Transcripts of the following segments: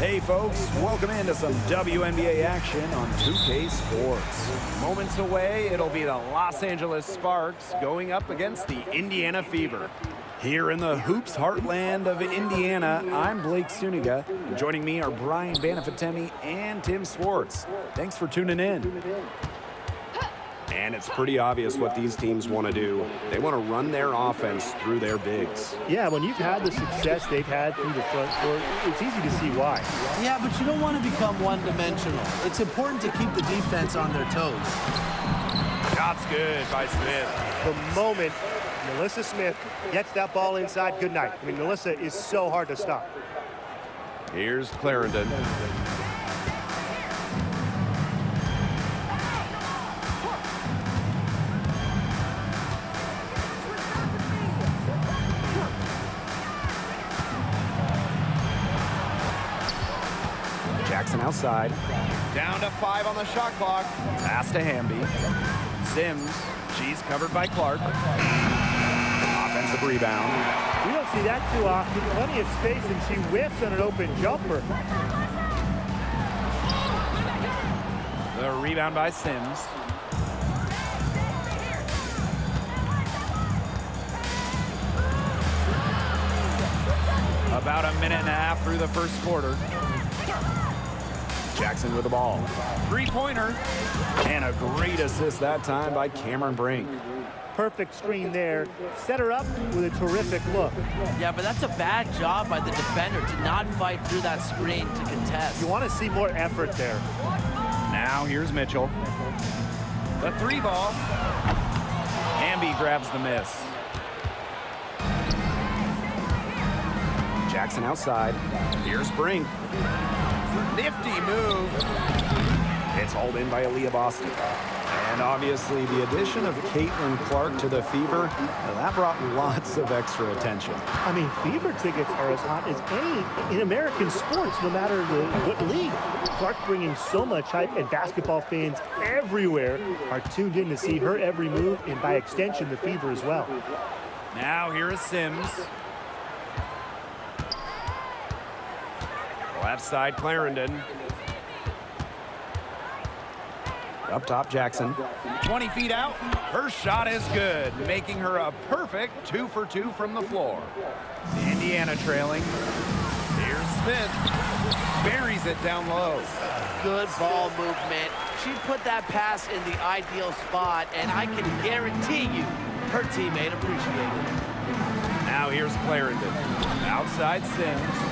Hey folks, welcome into some WNBA action on 2K Sports. Moments away, it'll be the Los Angeles Sparks going up against the Indiana Fever. Here in the hoops heartland of Indiana, I'm Blake Suniga. And joining me are Brian Banafitemi and Tim Swartz. Thanks for tuning in. And it's pretty obvious what these teams want to do. They want to run their offense through their bigs. Yeah, when you've had the success they've had through the front court, it's easy to see why. Yeah, but you don't want to become one-dimensional. It's important to keep the defense on their toes. Shot's good by Smith. The moment Melissa Smith gets that ball inside, good night. I mean, Melissa is so hard to stop. Here's Clarendon. Jackson outside. Down to 5 on the shot clock. Pass to Hamby. Sims. She's covered by Clark. Offensive rebound. We don't see that too often. Plenty of space, and she whiffs on an open jumper. The rebound by Sims. About a minute and a half through the first quarter. Jackson with the ball. Three-pointer. And a great assist that time by Cameron Brink. Perfect screen there. Set her up with a terrific look. Yeah, but that's a bad job by the defender to not fight through that screen to contest. You want to see more effort there. Now here's Mitchell. The three ball. Hamby grabs the miss. Jackson outside. Here's Brink. Nifty move. It's hauled in by Aaliyah Boston. And obviously the addition of Caitlin Clark to the Fever, that brought lots of extra attention. I mean, Fever tickets are as hot as any in American sports, no matter what league. Clark bringing so much hype, and basketball fans everywhere are tuned in to see her every move, and by extension, the Fever as well. Now here is Sims. Left side, Clarendon. Up top, Jackson. 20 feet out. Her shot is good, making her a perfect 2 for 2 from the floor. Indiana trailing. Here's Smith. Buries it down low. Good ball movement. She put that pass in the ideal spot, and I can guarantee you her teammate appreciated it. Now here's Clarendon. Outside Sims.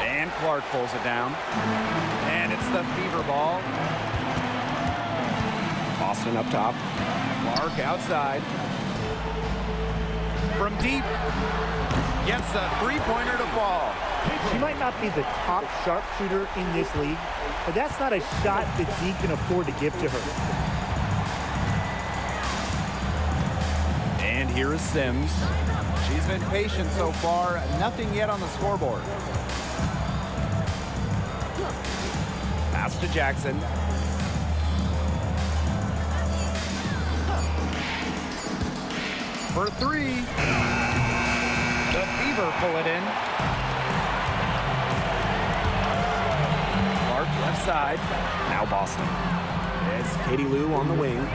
And Clark pulls it down. And it's the Fever ball. Boston up top. Clark outside. From deep. Gets a three-pointer to fall. She might not be the top sharpshooter in this league, but that's not a shot that D can afford to give to her. And here is Sims. She's been patient so far. Nothing yet on the scoreboard. Pass to Jackson. For three. The Fever pull it in. Clark left side. Now Boston. It's Katie Lou on the wing.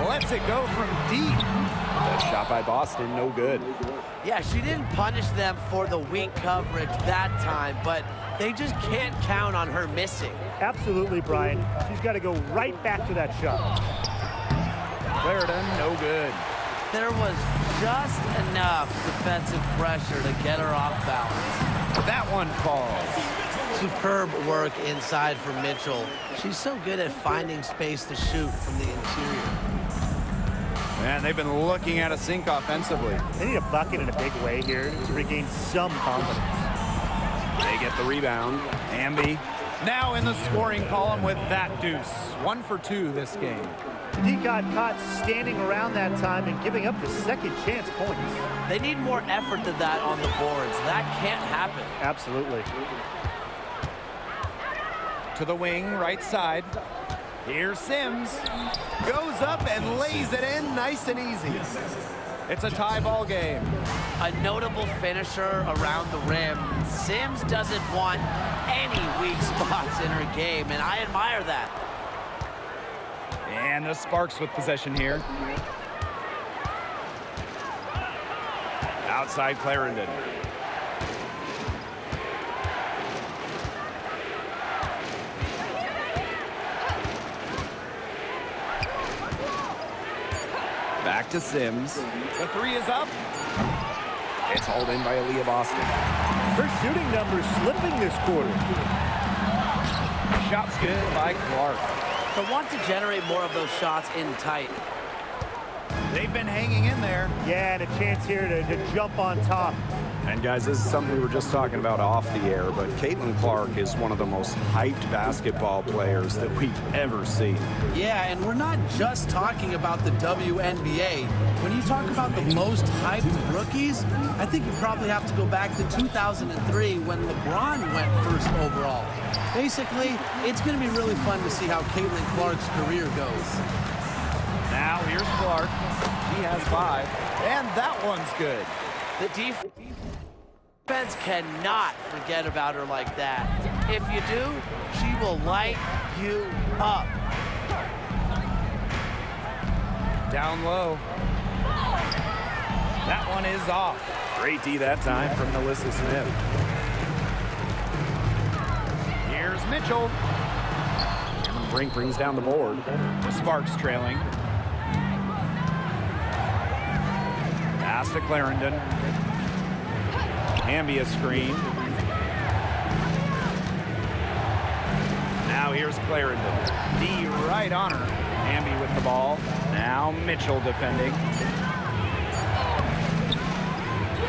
Lets it go from deep. That shot by Boston, no good. Yeah, she didn't punish them for the weak coverage that time, but they just can't count on her missing. Absolutely, Brian. She's got to go right back to that shot. Clarendon, no good. There was just enough defensive pressure to get her off balance. That one falls. Superb work inside for Mitchell. She's so good at finding space to shoot from the interior. Man, they've been looking at a sink offensively. They need a bucket in a big way here to regain some confidence. They get the rebound. Hamby now in the scoring column with that deuce. 1 for 2 this game. D got caught standing around that time and giving up the second chance points. They need more effort than that on the boards. That can't happen. Absolutely. To the wing, right side. Here's Sims. Goes up and lays it in nice and easy. It's a tie ball game. A notable finisher around the rim. Sims doesn't want any weak spots in her game, and I admire that. And the Sparks with possession here. Outside Clarendon. Back to Sims. The three is up. It's hauled in by Aaliyah Boston. Her shooting numbers slipping this quarter. Shots good by Clark. They'll want to generate more of those shots in tight. They've been hanging in there. Yeah, and a chance here to jump on top. And guys, this is something we were just talking about off the air, but Caitlin Clark is one of the most hyped basketball players that we've ever seen. Yeah, and we're not just talking about the WNBA. When you talk about the most hyped rookies, I think you probably have to go back to 2003 when LeBron went first overall. Basically, it's going to be really fun to see how Caitlin Clark's career goes. Now here's Clark. He has 5, and that one's good. The defense cannot forget about her like that. If you do, she will light you up. Down low. That one is off. Great D that time from Melissa Smith. Here's Mitchell. Brink brings down the board. The Sparks trailing. Pass to Clarendon. Ambia screen. Now here's Clarendon. D right on her. Ambie with the ball. Now Mitchell defending.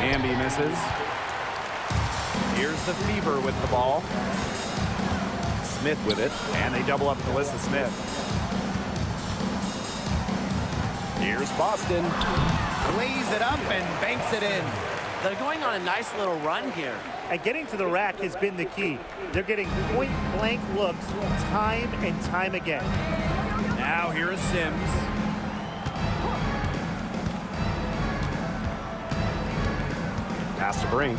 Ambie misses. Here's the Fever with the ball. Smith with it, and they double up Melissa Smith. Here's Boston. Lays it up and banks it in. They're going on a nice little run here. And getting to the rack has been the key. They're getting point-blank looks time and time again. Now here is Sims. Pass to Brink.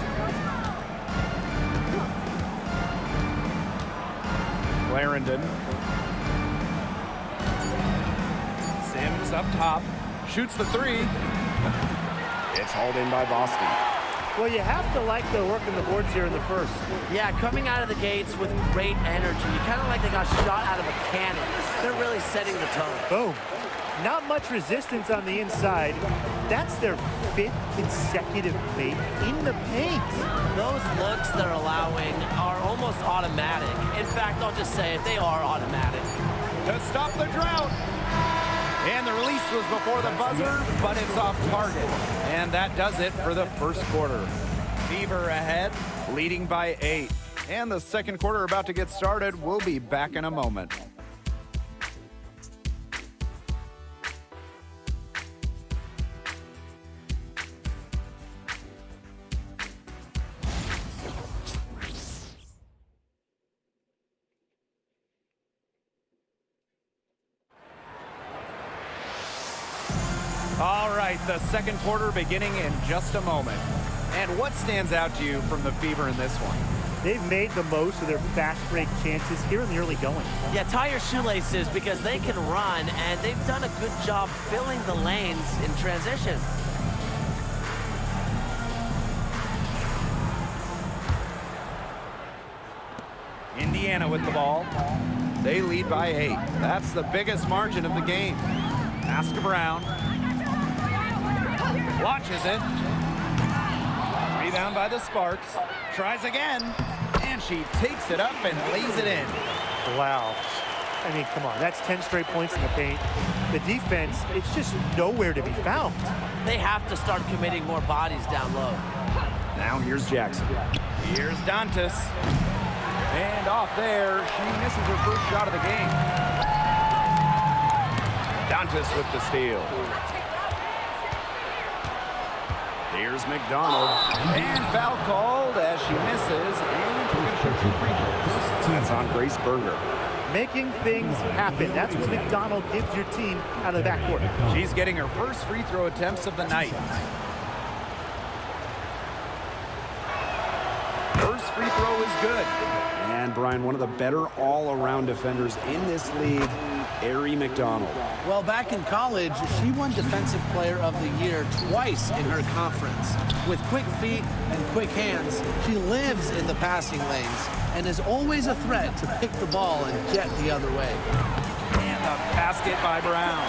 Clarendon. Sims up top. Shoots the 3. It's hauled in by Boston. Well, you have to like their work in the boards here in the first. Yeah, coming out of the gates with great energy. Kind of like they got shot out of a cannon. They're really setting the tone. Boom. Not much resistance on the inside. That's their 5th consecutive make in the paint. Those looks they're allowing are almost automatic. In fact, I'll just say it, they are automatic. To stop the drought. And the release was before the buzzer, but it's off target. And that does it for the first quarter. Fever ahead, leading by 8. And the second quarter about to get started. We'll be back in a moment. All right, the second quarter beginning in just a moment. And what stands out to you from the Fever in this one? They've made the most of their fast break chances here in the early going. Yeah, tie your shoelaces because they can run, and they've done a good job filling the lanes in transition. Indiana with the ball. They lead by 8. That's the biggest margin of the game. Pass to Brown. Launches it. Rebound by the Sparks. Tries again. And she takes it up and lays it in. Wow. I mean, come on. That's 10 straight points in the paint. The defense, it's just nowhere to be found. They have to start committing more bodies down low. Now here's Jackson. Here's Dantas. And off there, she misses her first shot of the game. Dantas with the steal. Here's McDonald. And foul called as she misses. And she's going to shoot 2 free throws. That's on Grace Berger. Making things happen. That's what McDonald gives your team out of the backcourt. She's getting her first free throw attempts of the night. First free throw is good. And Brian, one of the better all-around defenders in this league, Aari McDonald. Well, back in college, she won Defensive Player of the Year twice in her conference. With quick feet and quick hands, she lives in the passing lanes and is always a threat to pick the ball and jet the other way. And the basket by Brown.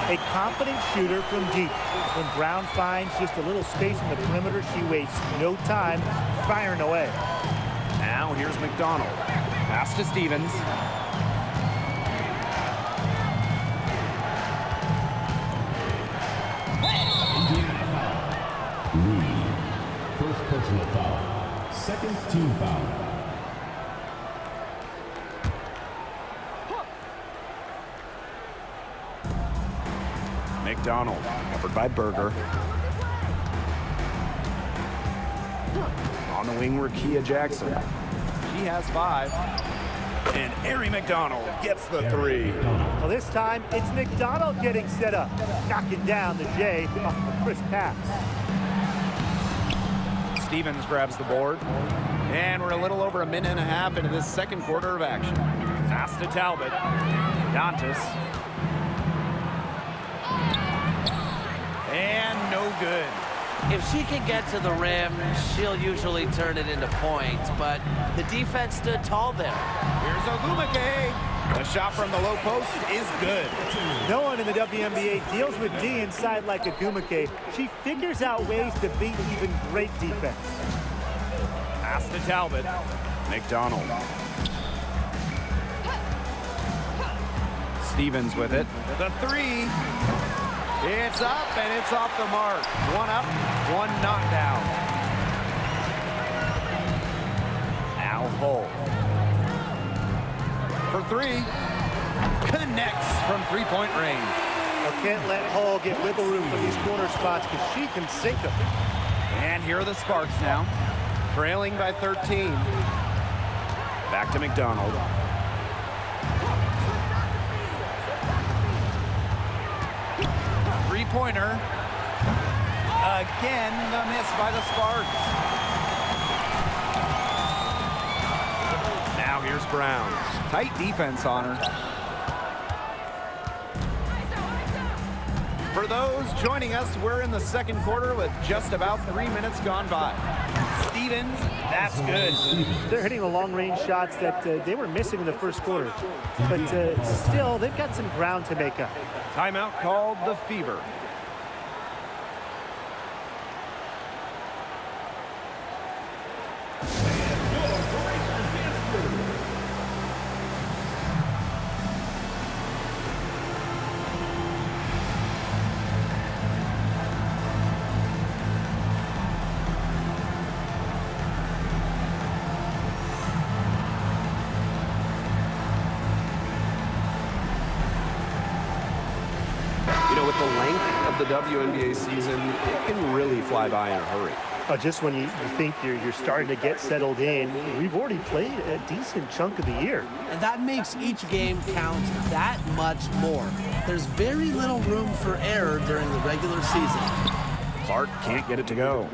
A confident shooter from deep. When Brown finds just a little space in the perimeter, she wastes no time firing away. Now here's McDonald. Pass to Stevens. First personal foul. Second team foul. McDonald, covered by Berger. On the wing, Rakia Jackson. She has 5. And Aari McDonald gets the 3. Well, this time, it's McDonald getting set up, knocking down the J off a crisp pass. Stevens grabs the board. And we're a little over a minute and a half into this second quarter of action. Pass to Talbot. Dantas. And no good. If she can get to the rim, she'll usually turn it into points, but the defense stood tall there. Here's Ogumake. The shot from the low post is good. No one in the WNBA deals with D inside like Ogumake. She figures out ways to beat even great defense. Pass to Talbot. McDonald. Stevens with it. The 3. It's up and it's off the mark. 1 up, 1 knockdown. Now Hull. For 3. Connects from three-point range. Well, can't let Hull get wiggle room from these corner spots because she can sink them. And here are the Sparks now. Trailing by 13. Back to McDonald. Three-pointer. Again, the miss by the Sparks. Now here's Brown. Tight defense on her. For those joining us, we're in the second quarter with just about 3 minutes gone by. Stevens, that's good. They're hitting the long-range shots that they were missing in the first quarter. But still, they've got some ground to make up. Timeout called the Fever. With the length of the WNBA season, it can really fly by in a hurry. Just when you think you're starting to get settled in, we've already played a decent chunk of the year. And that makes each game count that much more. There's very little room for error during the regular season. Clark can't get it to go.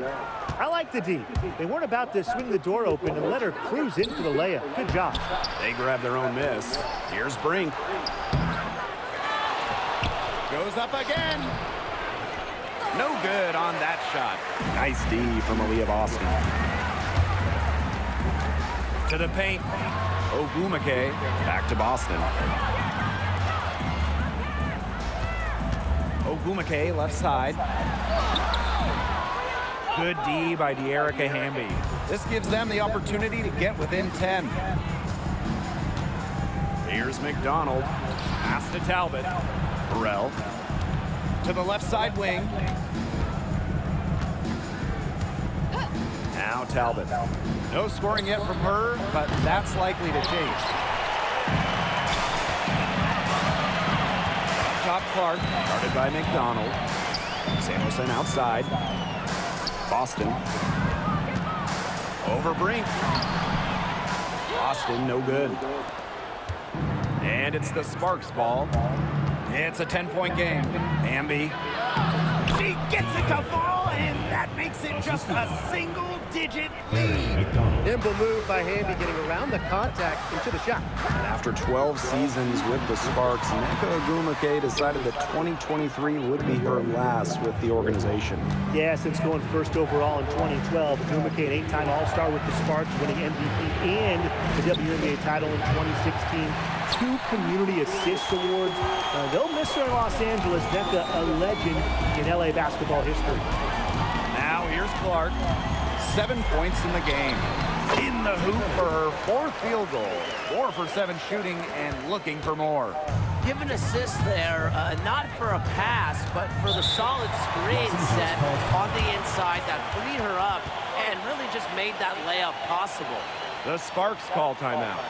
I like the D. They weren't about to swing the door open and let her cruise in for the layup. Good job. They grab their own miss. Here's Brink. Goes up again. No good on that shot. Nice D from Aaliyah Boston. To the paint. Ogumake back to Boston. Ogumake left side. Good D by De'Erica Hamby. This gives them the opportunity to get within 10. Here's McDonald. Pass to Talbot. Burrell to the left side wing. Now Talbot. No scoring yet from her, but that's likely to change. Top Clark, guarded by McDonald. Samuelson outside. Boston. Over Brink. Boston, no good. And it's the Sparks ball. It's a 10-point game. Hamby. She gets it to fall, and that makes it just a single-digit lead. Nimble move by Hamby, getting around the contact into the shot. And after 12 seasons with the Sparks, Nneka Ogwumike decided that 2023 would be her last with the organization. Yeah, since going first overall in 2012, Ogwumike, an 8-time All-Star with the Sparks, winning MVP and the WNBA title in 2016. 2 community assist awards. They'll miss her in Los Angeles. Nneka, a legend in LA basketball history. Now here's Clark. 7 points in the game. In the hoop for her 4th field goal. 4 for 7 shooting and looking for more. Give an assist there, not for a pass, but for the solid screen set on the inside that freed her up and really just made that layup possible. The Sparks call timeout.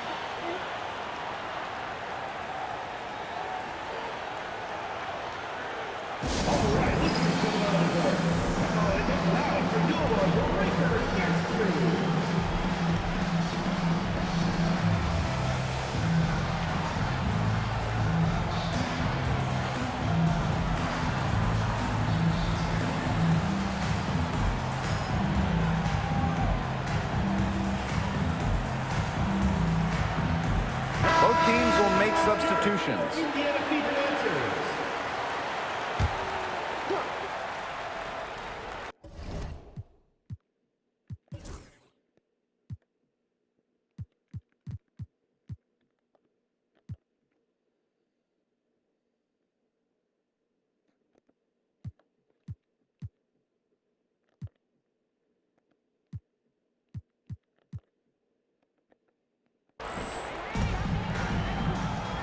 Both teams will make substitutions.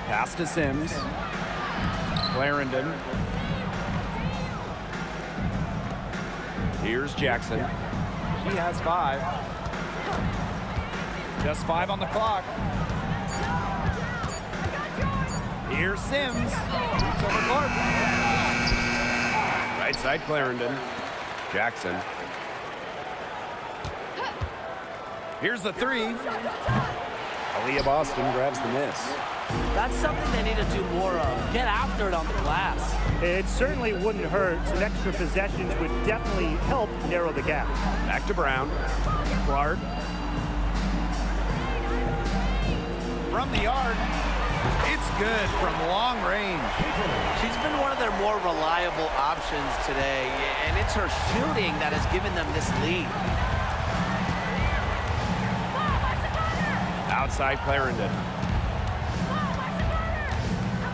Pass to Sims. Clarendon. Here's Jackson. She has 5. Just 5 on the clock. Here's Sims. Shoots over Clark. Right side Clarendon. Jackson. Here's the 3. Aaliyah Boston grabs the miss. That's something they need to do more of. Get after it on the glass. It certainly wouldn't hurt. Some extra possessions would definitely help narrow the gap. Back to Brown. Clark. From the arc. It's good from long range. She's been one of their more reliable options today, and it's her shooting that has given them this lead. Outside Clarendon.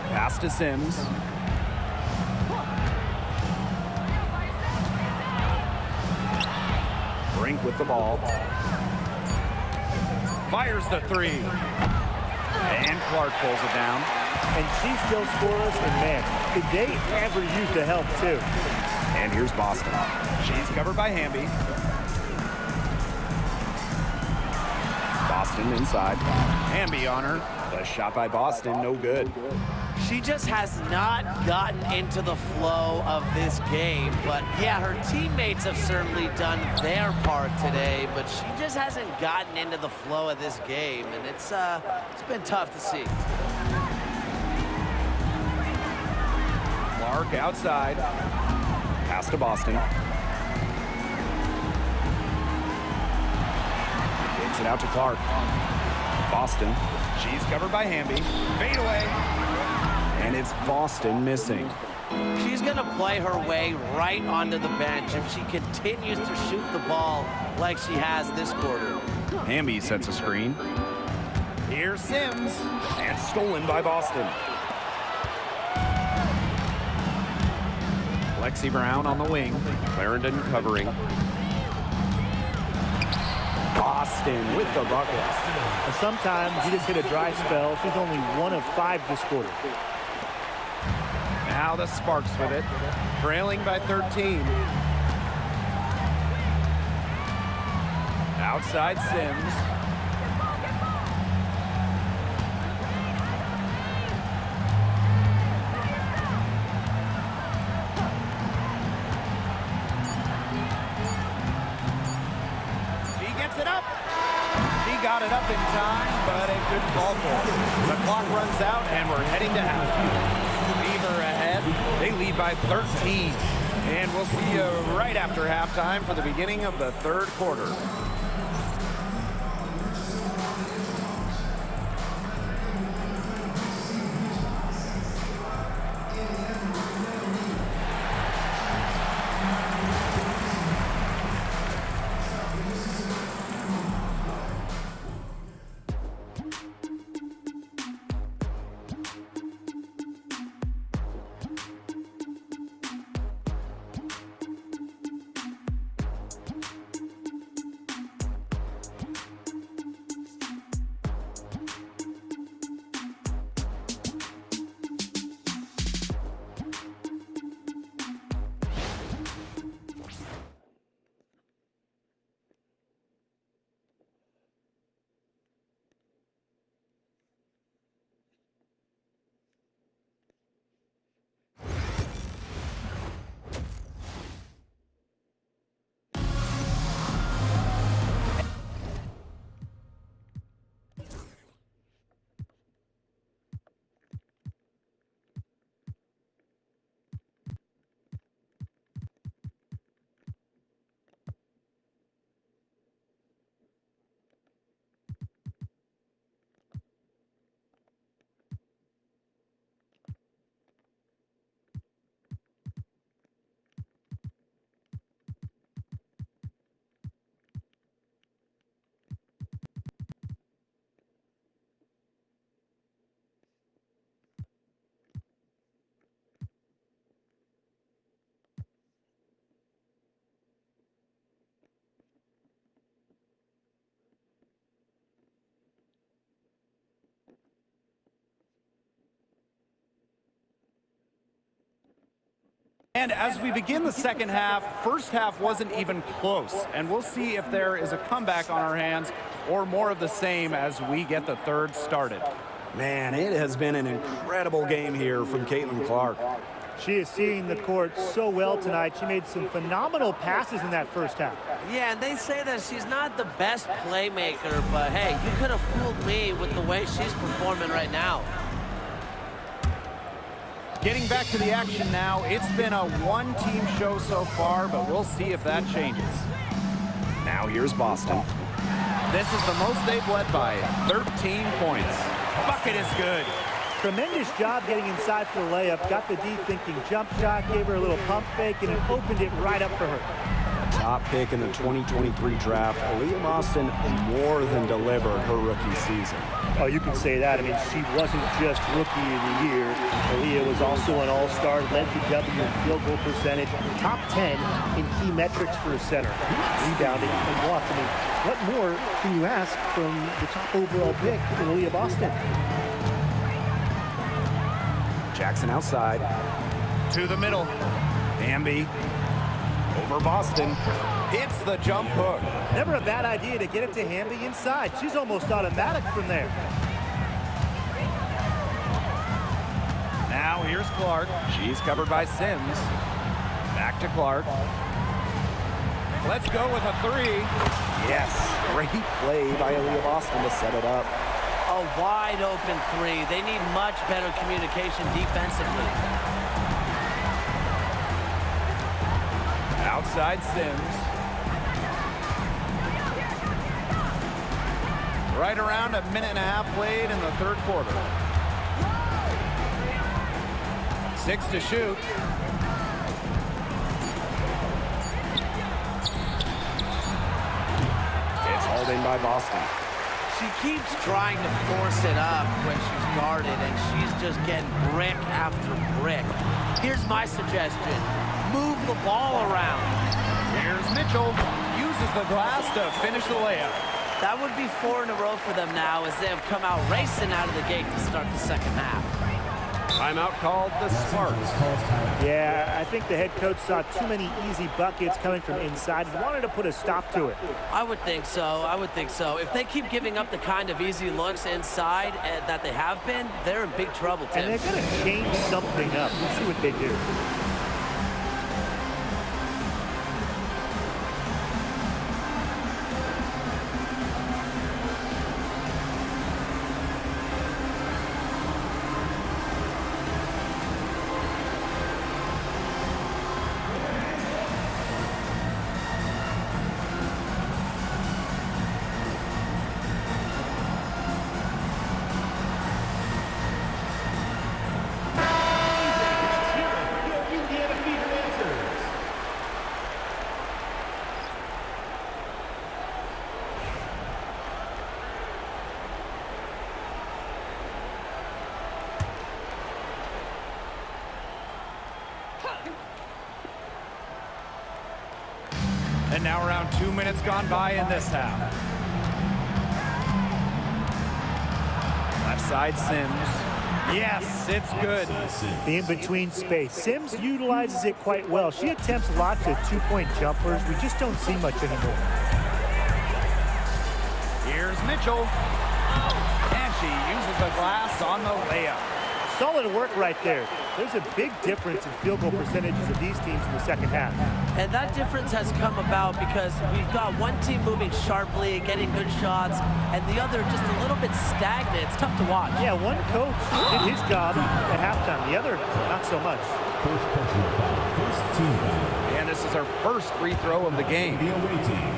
Pass to Sims. Brink with the ball. Fires the 3. And Clark pulls it down. And she's still scoreless, and man, did they ever use the help, too. And here's Boston. She's covered by Hamby. Boston inside. Hamby on her. The shot by Boston, no good. She just has not gotten into the flow of this game, but yeah, her teammates have certainly done their part today, but she just hasn't gotten into the flow of this game, and it's been tough to see. Clark outside. Pass to Boston. Takes it out to Clark. Boston. She's covered by Hamby. Fade away. And it's Boston missing. She's going to play her way right onto the bench if she continues to shoot the ball like she has this quarter. Hamby sets a screen. Here's Sims. And stolen by Boston. Lexi Brown on the wing. Clarendon covering. Boston with the bucket. And sometimes you just hit a dry spell. She's only 1 of 5 this quarter. Now the Sparks with it. Trailing by 13. Outside Sims. She gets it up. She got it up in time, but it good call for it. The clock runs out, and we're heading to halftime. Fever ahead. They lead by 13. And we'll see you right after halftime for the beginning of the third quarter. And as we begin the second half, first half wasn't even close. And we'll see if there is a comeback on our hands or more of the same as we get the third started. Man, it has been an incredible game here from Caitlin Clark. She is seeing the court so well tonight. She made some phenomenal passes in that first half. Yeah, and they say that she's not the best playmaker, but hey, you could have fooled me with the way she's performing right now. Getting back to the action now, it's been a one-team show so far, but we'll see if that changes. Now here's Boston. This is the most they've led by 13 points. Bucket is good. Tremendous job getting inside for the layup. Got the D thinking jump shot, gave her a little pump fake, and it opened it right up for her. Top pick in the 2023 draft, Aaliyah Boston more than delivered her rookie season. Oh, you can say that. I mean, she wasn't just rookie of the year. Aaliyah was also an all-star, led the W in field goal percentage, top 10 in key metrics for a center. Rebounding and block. I mean, what more can you ask from the top overall pick in Aaliyah Boston? Jackson outside. To the middle. Hamby over Boston. Hits the jump hook. Never a bad idea to get it to Hamby inside. She's almost automatic from there. Now here's Clark. She's covered by Sims. Back to Clark. Let's go with a three. Yes, great play by Aaliyah Boston to set it up. A wide open three. They need much better communication defensively. Outside Sims. Right around a minute and a half played in the third quarter. 6 to shoot. It's hauled in by Boston. She keeps trying to force it up when she's guarded, and she's just getting brick after brick. Here's my suggestion. Move the ball around. Here's Mitchell. Uses the glass to finish the layup. That would be 4 in a row for them now as they have come out racing out of the gate to start the second half. Timeout called the Sparks. Yeah, I think the head coach saw too many easy buckets coming from inside and wanted to put a stop to it. I would think so. I would think so. If they keep giving up the kind of easy looks inside that they have been, they're in big trouble, Tim. And they're going to change something up. Let's see what they do. And now around 2 minutes gone by in this half. Left side Sims. Yes, it's good. The in-between space. Sims utilizes it quite well. She attempts lots of two-point jumpers. We just don't see much anymore. Here's Mitchell. And she uses the glass on the layup. Solid work right there. There's a big difference in field goal percentages of these teams in the second half. And that difference has come about because we've got one team moving sharply, getting good shots, and the other just a little bit stagnant. It's tough to watch. Yeah, one coach did his job at halftime. The other, not so much. First personal foul. First team foul. And this is her first free throw of the game. The away team.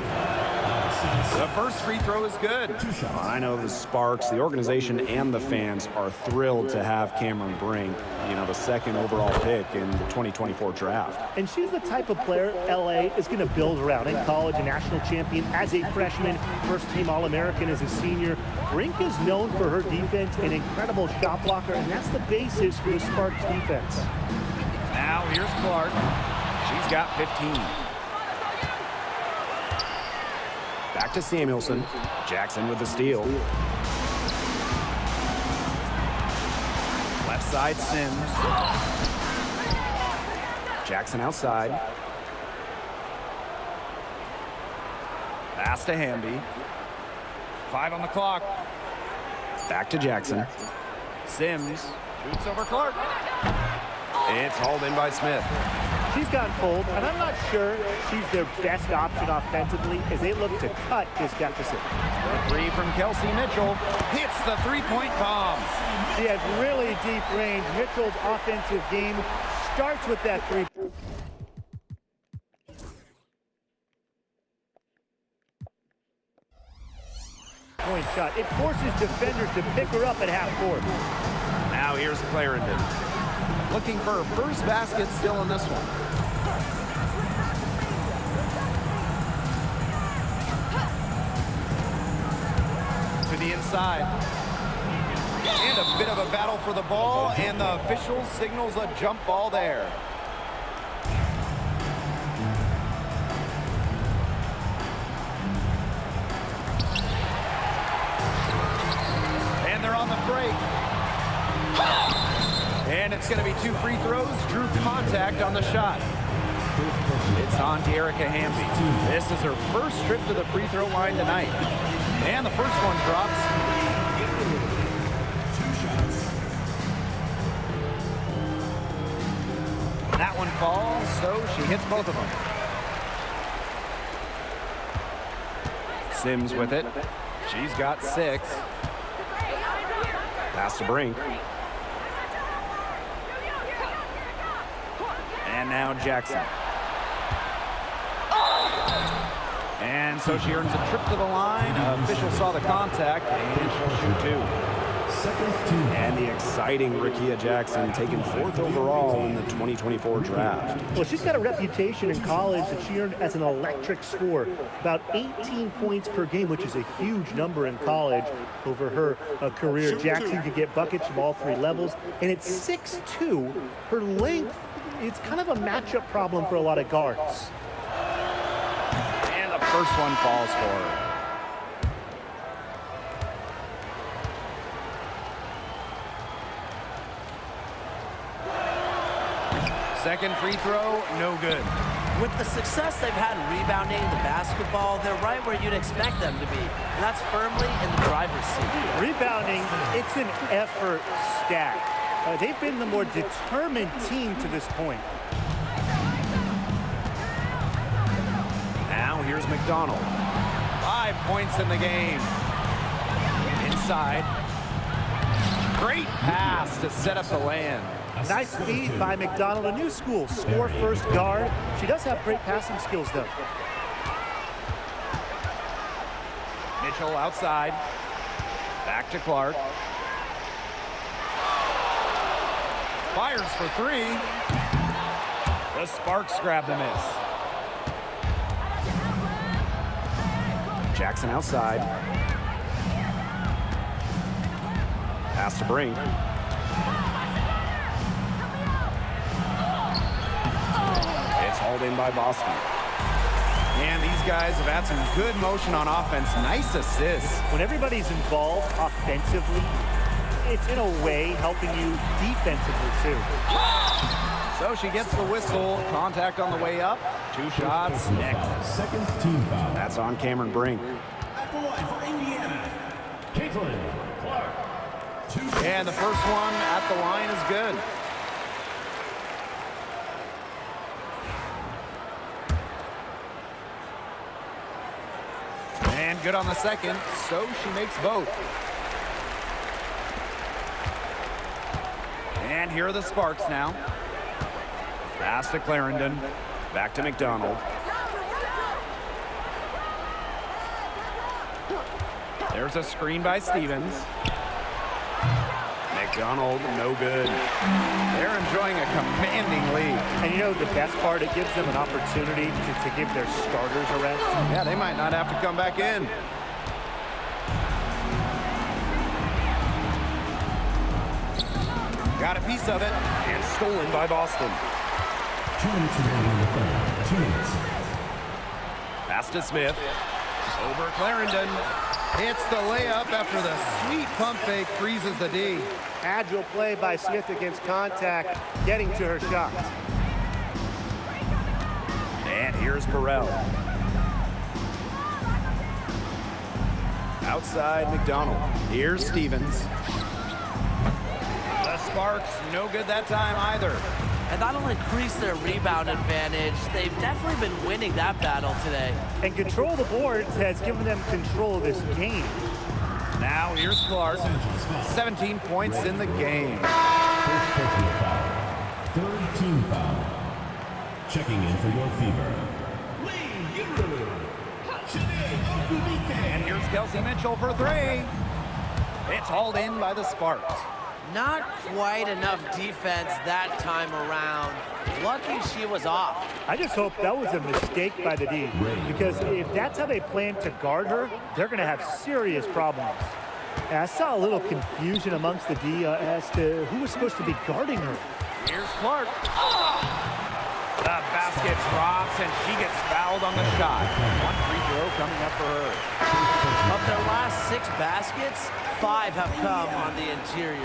The first free throw is good. I know the Sparks, the organization, and the fans are thrilled to have Cameron Brink, the second overall pick in the 2024 draft. And she's the type of player LA is going to build around. In college, a national champion as a freshman, first-team All-American as a senior. Brink is known for her defense, an incredible shot blocker, and that's the basis for the Sparks defense. Now here's Clark. She's got 15. Back to Samuelson. Jackson with the steal. Left side Sims. Jackson outside. Pass to Hamby. 5 on the clock. Back to Jackson. Sims shoots over Clark. It's hauled in by Smith. She's gotten cold, and I'm not sure she's their best option offensively as they look to cut this deficit. The three from Kelsey Mitchell hits the three-point bomb. She has really deep range. Mitchell's offensive game starts with that three. Point shot. It forces defenders to pick her up at half court. Now here's Clarendon. Looking for her first basket still in this one. To the inside. And a bit of a battle for the ball, and the official signals a jump ball there. And they're on the break. And it's going to be 2 free throws. Drew contact on the shot. It's on to Erica Hamby. This is her first trip to the free throw line tonight. And the first one drops. That one falls, so she hits both of them. Sims with it. She's got 6. Pass to Brink. And now Jackson. And so she earns a trip to the line. Official saw the contact, and she'll shoot 2. And the exciting Rickea Jackson taken 4th overall in the 2024 draft. Well, she's got a reputation in college that she earned as an electric scorer. About 18 points per game, which is a huge number in college over her career. Jackson could get buckets from all 3 levels. And at 6'2", her length, it's kind of a matchup problem for a lot of guards. And the first one falls for her. Second free throw, no good. With the success they've had rebounding the basketball, they're right where you'd expect them to be. And that's firmly in the driver's seat. Rebounding, it's an effort stat. They've been the more determined team to this point. Now here's McDonald. 5 points in the game. Inside. Great pass to set up the land. Nice feed by McDonald, a new school, score first guard. She does have great passing skills, though. Mitchell outside. Back to Clark. Fires for 3. The Sparks grab the miss. Jackson outside. Pass to Brink. It's hauled in by Boston. And these guys have had some good motion on offense. Nice assists. When everybody's involved offensively, it's in a way helping you defensively too. So she gets the whistle. Contact on the way up. 2 shots. Next. Second team foul. That's on Cameron Brink. For Indiana, Caitlin Clark. And the first one at the line is good. And good on the second, so she makes both. And here are the Sparks now. Pass to Clarendon. Back to McDonald. There's a screen by Stevens. McDonald, no good. They're enjoying a commanding lead. And you know the best part, it gives them an opportunity to give their starters a rest. Yeah, they might not have to come back in. Got a piece of it, and stolen by Boston. 2 minutes remaining in the third. 2 minutes. Pass to Smith. Over Clarendon. Hits the layup after the sweet pump fake freezes the D. Agile play by Smith against contact, getting to her shot. And here's Burrell. Outside McDonald. Here's Stevens. The Sparks, no good that time either. And that'll increase their rebound advantage. They've definitely been winning that battle today. And control of the boards has given them control of this game. Now here's Clark. 17 points in the game. First personal foul. Third team foul. Checking in for your fever. And here's Kelsey Mitchell for 3. It's hauled in by the Sparks. Not quite enough defense that time around. Lucky she was off. I just hope that was a mistake by the D, because if that's how they plan to guard her, they're going to have serious problems. And I saw a little confusion amongst the D as to who was supposed to be guarding her. Here's Clark. The basket drops, and she gets fouled on the shot. 1 free throw coming up for her. Of their last 6 baskets, 5 have come on the interior.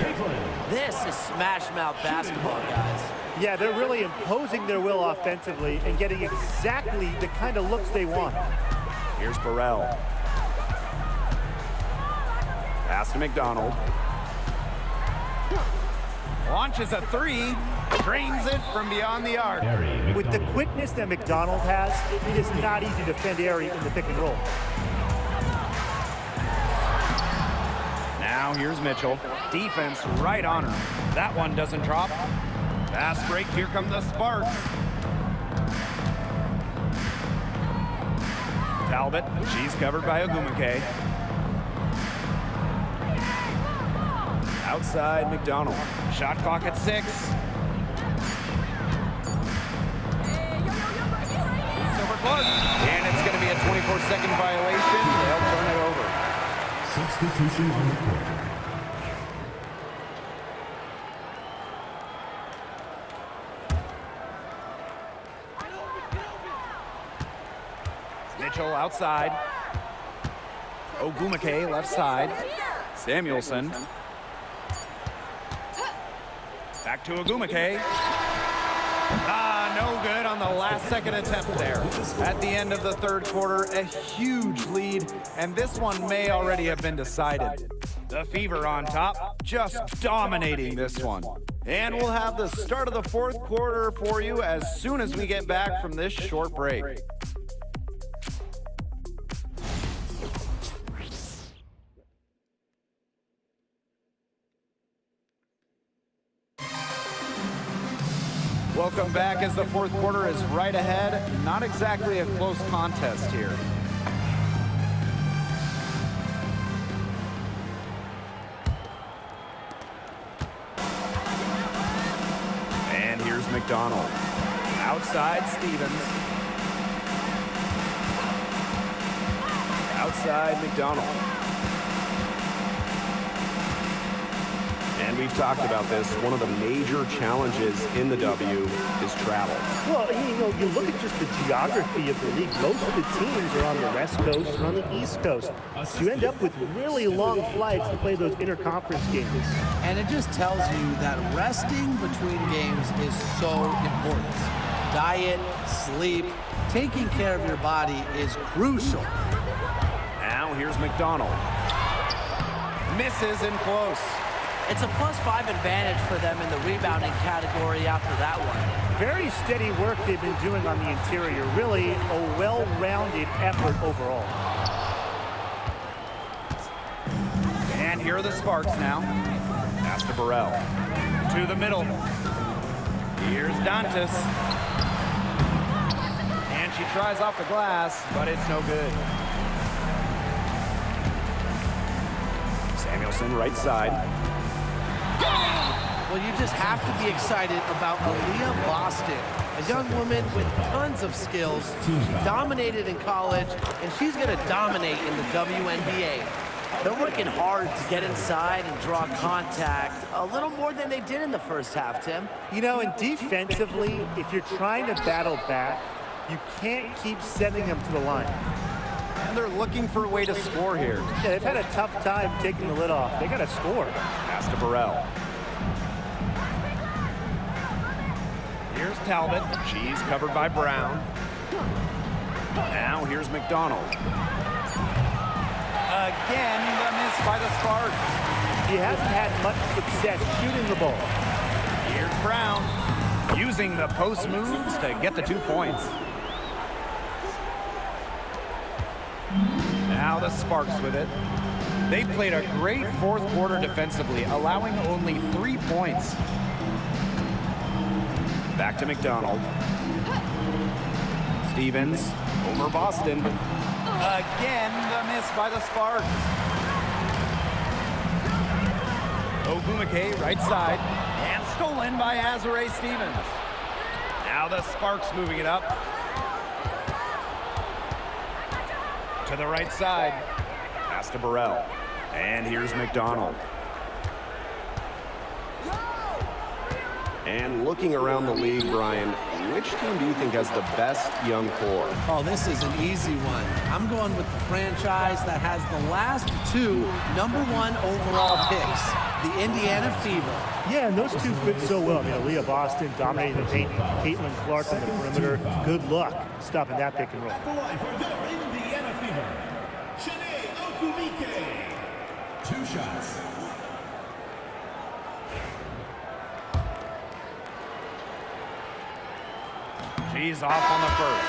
This is smash mouth basketball, guys. Yeah, they're really imposing their will offensively and getting exactly the kind of looks they want. Here's Burrell. Pass to McDonald. Launches a 3. Drains it from beyond the arc. With the quickness that McDonald has, it is not easy to defend Aerie in the pick and roll. Now here's Mitchell. Defense right on her. That one doesn't drop. Fast break. Here come the Sparks. Talbot. She's covered by Ogumake. Outside McDonald. Shot clock at 6. Over Clark. And it's going to be a 24-second violation. They'll turn it over. Substitution on the court. Mitchell outside. Ogumake left side. Samuelson. Back to Ogumake. No good on the last second attempt there. At the end of the third quarter, a huge lead, and this one may already have been decided. The Fever on top, just dominating this one. And we'll have the start of the fourth quarter for you as soon as we get back from this short break. Welcome back as the fourth quarter is right ahead. Not exactly a close contest here. And here's McDonald. Outside Stevens. Outside McDonald. And Brian, we've talked about this. One of the major challenges in the W is travel. Well, you look at just the geography of the league. Most of the teams are on the West Coast or on the East Coast. So you end up with really long flights to play those interconference games. And it just tells you that resting between games is so important. Diet, sleep, taking care of your body is crucial. Now here's McDonald. Misses in close. It's a +5 advantage for them in the rebounding category after that one. Very steady work they've been doing on the interior. Really a well-rounded effort overall. And here are the Sparks now. Pass to Burrell. To the middle. Here's Dantas. And she tries off the glass, but it's no good. Samuelson, right side. Well, you just have to be excited about Aaliyah Boston, a young woman with tons of skills. She dominated in college, and she's going to dominate in the WNBA. They're working hard to get inside and draw contact a little more than they did in the first half, Tim. You know, and defensively, if you're trying to battle back, you can't keep sending them to the line. And they're looking for a way to score here. Yeah, they've had a tough time taking the lid off. They got to score. Pass to Burrell. Here's Talbot. She's covered by Brown. Now here's McDonald. Again, the miss by the Sparks. He hasn't had much success shooting the ball. Here's Brown, using the post moves to get the 2 points. Now the Sparks with it. They played a great fourth quarter defensively, allowing only 3 points. Back to McDonald. Stevens over Boston. Again, the miss by the Sparks. Ogumake, right side, and stolen by Azare Stevens. Now the Sparks moving it up. To the right side. Pass to Burrell. And here's McDonald. And looking around the league, Brian, which team do you think has the best young core? Oh, this is an easy one. I'm going with the franchise that has the last 2 #1 overall picks, the Indiana Fever. Yeah, and those two fit so well. I mean, Aaliyah Boston dominating the paint, Caitlin Clark on the perimeter. Good luck stopping that pick and roll. At the line for your Indiana Fever, Chiney Ogumike. 2 shots. She's off on the first.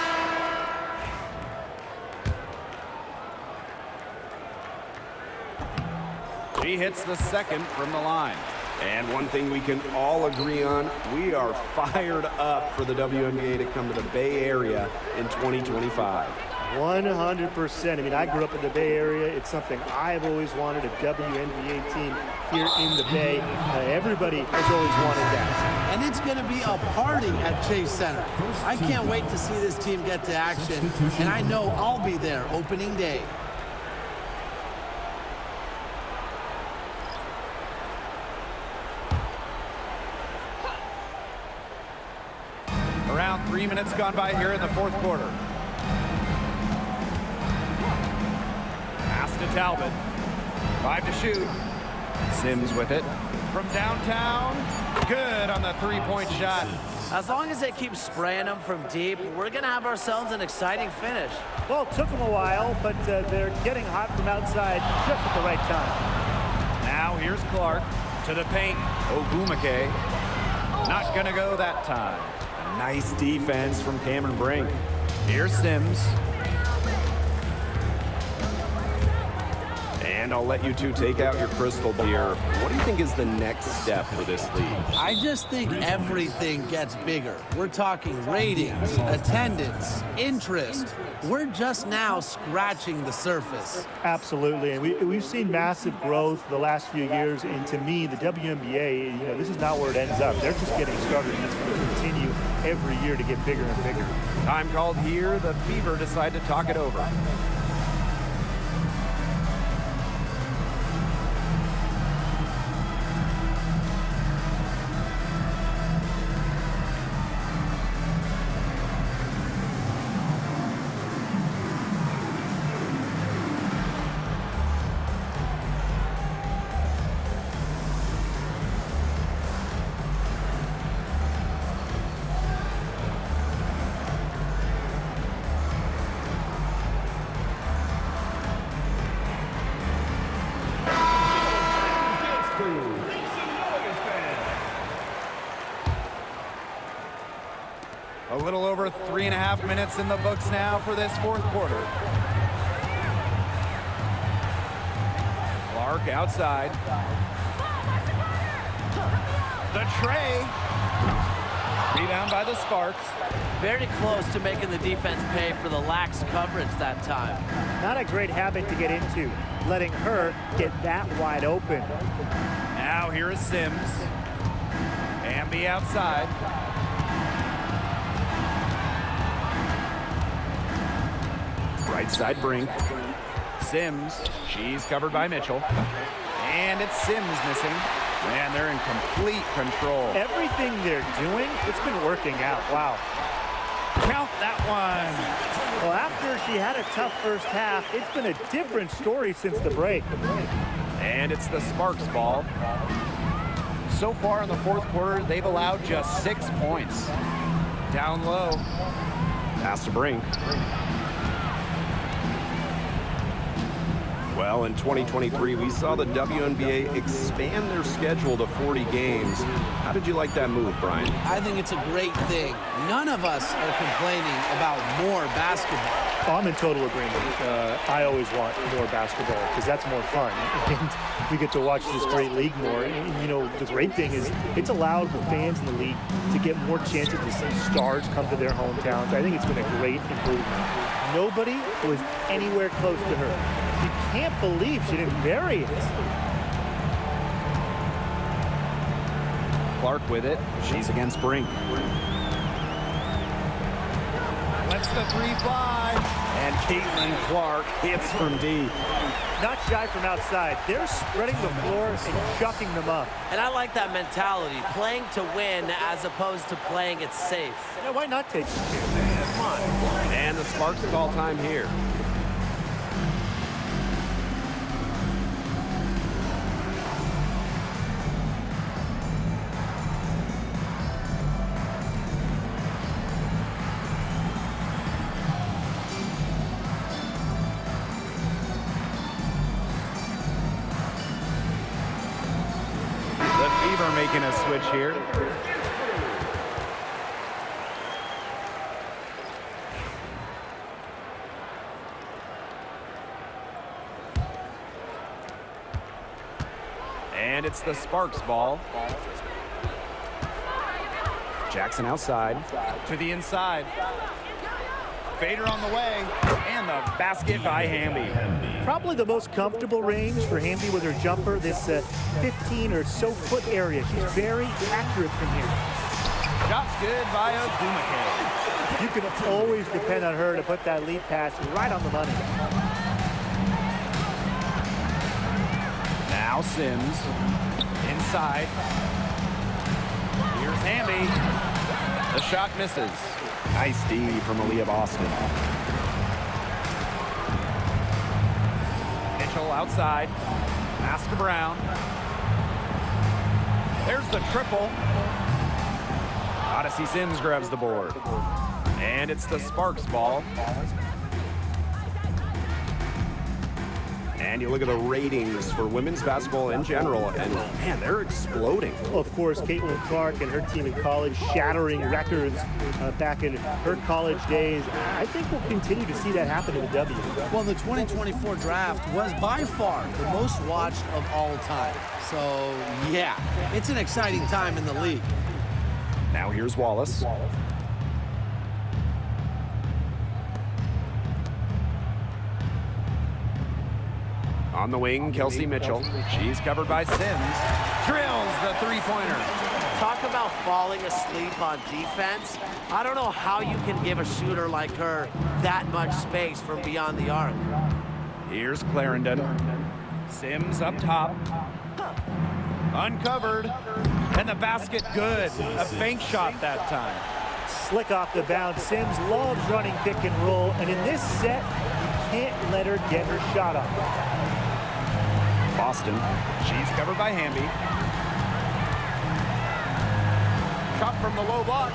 She hits the second from the line. And one thing we can all agree on, we are fired up for the WNBA to come to the Bay Area in 2025. 100%. I mean, I grew up in the Bay Area. It's something I've always wanted, a WNBA team here in the Bay. Everybody has always wanted that. And it's going to be a party at Chase Center. I can't wait to see this team get to action, and I know I'll be there opening day. Around 3 minutes gone by here in the fourth quarter. Pass to Talbot. 5 to shoot. Sims with it. From downtown. Good on the 3-point shot. As long as they keep spraying them from deep, we're going to have ourselves an exciting finish. Well, it took them a while, but they're getting hot from outside just at the right time. Now here's Clark to the paint. Ogumake. Not going to go that time. Nice defense from Cameron Brink. Here's Sims. And I'll let you two take out your crystal ball here. What do you think is the next step for this league? I just think everything gets bigger. We're talking ratings, attendance, interest. We're just now scratching the surface. Absolutely, and we've seen massive growth the last few years, and to me, the WNBA, this is not where it ends up. They're just getting started, and it's going to continue every year to get bigger and bigger. Time called here. The Fever decide to talk it over. A little over 3.5 minutes in the books now for this fourth quarter. Clark outside. The tray. Rebound by the Sparks. Very close to making the defense pay for the lax coverage that time. Not a great habit to get into, letting her get that wide open. Now here is Sims. Hamby outside. Right side Brink. Sims. She's covered by Mitchell. And it's Sims missing. Man, they're in complete control. Everything they're doing, it's been working out. Wow. Count that one. Well, after she had a tough first half, it's been a different story since the break. And it's the Sparks ball. So far in the fourth quarter, they've allowed just 6 points. Down low. Pass to Brink. Well, in 2023, we saw the WNBA expand their schedule to 40 games. How did you like that move, Brian? I think it's a great thing. None of us are complaining about more basketball. I'm in total agreement. I always want more basketball because that's more fun. And we get to watch this great league more. And, you know, the great thing is it's allowed the fans in the league to get more chances to see stars come to their hometowns. I think it's been a great improvement. Nobody was anywhere close to her. You can't believe she didn't bury it. Clark with it. She's against Brink. Lets the three fly. And Caitlin Clark hits from deep. Not shy from outside. They're spreading the floor and chucking them up. And I like that mentality, playing to win as opposed to playing it safe. Yeah, why not take some chances? Come on. And the Sparks call time here. Fever making a switch here. And it's the Sparks ball. Jackson outside. To the inside. Fader on the way. And the basket by Hamby. Probably the most comfortable range for Hamby with her jumper, this 15 or so foot area. She's very accurate from here. Shot's good by Ogumake. You can always depend on her to put that lead pass right on the money. Now Sims. Inside. Here's Hamby. The shot misses. Nice D from Aaliyah Boston. Mitchell outside. Pass to Brown. There's the triple. Odyssey Sims grabs the board. And it's the Sparks ball. And you look at the ratings for women's basketball in general, and man, they're exploding. Of course, Caitlin Clark and her team in college shattering records back in her college days. I think we'll continue to see that happen in the W. Well, the 2024 draft was by far the most watched of all time. So, yeah, it's an exciting time in the league. Now here's Wallace. On the wing, Kelsey Mitchell. She's covered by Sims. Drills the three-pointer. Talk about falling asleep on defense. I don't know how you can give a shooter like her that much space from beyond the arc. Here's Clarendon. Sims up top. Uncovered. And the basket good. A bank shot that time. Slick off the bounce. Sims loves running pick and roll, and in this set, you can't let her get her shot off. Boston. She's covered by Hamby. Shot from the low block.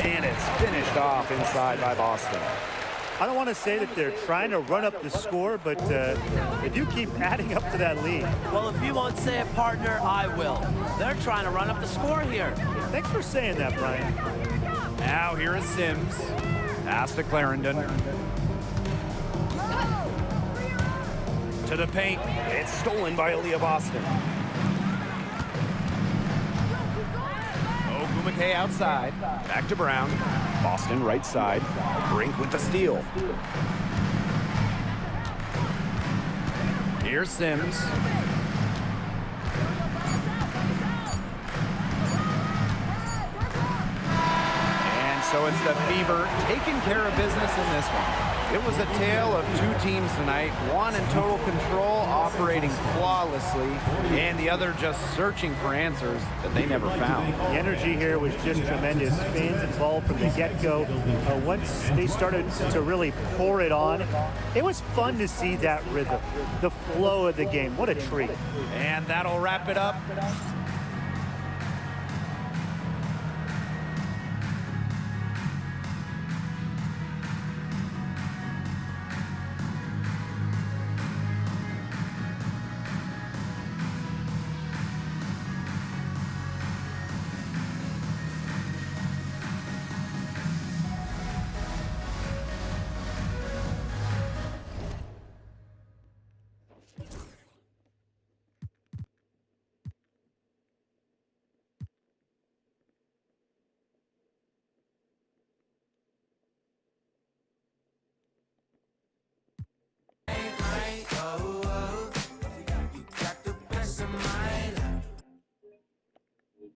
And it's finished off inside by Boston. I don't want to say that they're trying to run up the score, but if you keep adding up to that lead. Well, if you won't say it, partner, I will. They're trying to run up the score here. Thanks for saying that, Brian. Now here is Sims. Pass to Clarendon. To the paint. It's stolen by Aaliyah Boston. Ogumake outside. Back to Brown. Boston right side. Brink with the steal. Here's Sims. And so it's the Fever taking care of business in this one. It was a tale of two teams tonight, one in total control, operating flawlessly, and the other just searching for answers that they never found. The energy here was just tremendous. Fans involved from the get-go. Once they started to really pour it on, it was fun to see that rhythm, the flow of the game. What a treat. And that'll wrap it up.